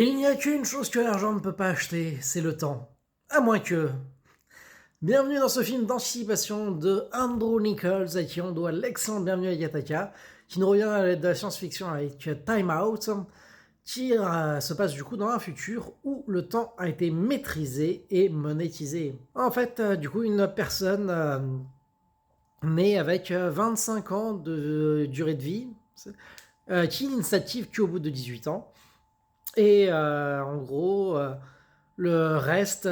Il n'y a qu'une chose que l'argent ne peut pas acheter, c'est le temps. À moins que... Bienvenue dans ce film d'anticipation de Andrew Nichols, à qui on doit l'excellent Bienvenue à Gattaca, qui nous revient à l'aide de la science-fiction avec Time Out, qui se passe du coup dans un futur où le temps a été maîtrisé et monétisé. En fait, du coup, une personne née avec 25 ans de durée de vie, qui ne s'active qu'au bout de 18 ans, et en gros, le reste,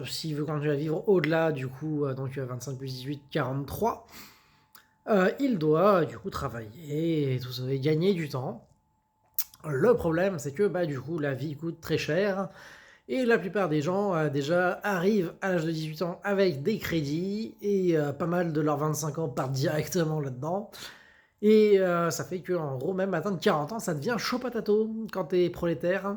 s'il veut continuer à vivre au-delà, du coup, donc 25 plus 18, 43, il doit du coup travailler et tout ça, et gagner du temps. Le problème, c'est que du coup, la vie coûte très cher. Et la plupart des gens déjà arrivent à l'âge de 18 ans avec des crédits et pas mal de leurs 25 ans partent directement là-dedans. Et ça fait qu'en gros, même atteindre 40 ans, ça devient chaud patato quand t'es prolétaire.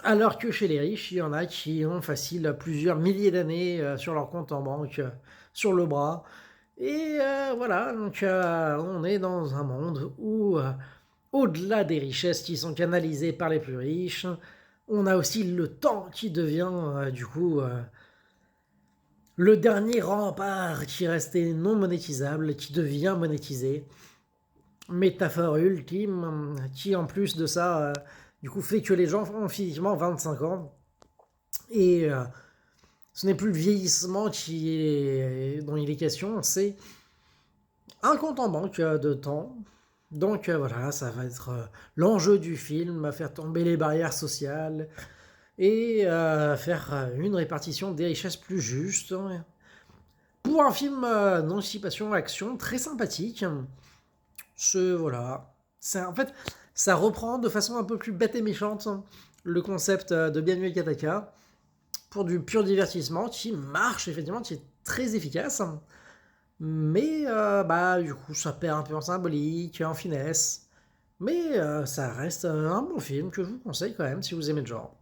Alors que chez les riches, il y en a qui ont facile plusieurs milliers d'années sur leur compte en banque, sur le bras. Et voilà, donc on est dans un monde où, au-delà des richesses qui sont canalisées par les plus riches, on a aussi le temps qui devient du coup le dernier rempart qui restait non monétisable, qui devient monétisé. Métaphore ultime, qui en plus de ça, du coup fait que les gens ont physiquement 25 ans. Et ce n'est plus le vieillissement dont il est question, c'est un compte en banque de temps. Donc voilà, ça va être l'enjeu du film, faire tomber les barrières sociales et faire une répartition des richesses plus juste. Pour un film d'anticipation action très sympathique, voilà, en fait, ça reprend de façon un peu plus bête et méchante le concept de Bienvenue à Kataka pour du pur divertissement qui marche effectivement, qui est très efficace. Mais du coup, ça perd un peu en symbolique, en finesse. Mais ça reste un bon film que je vous conseille quand même si vous aimez le genre.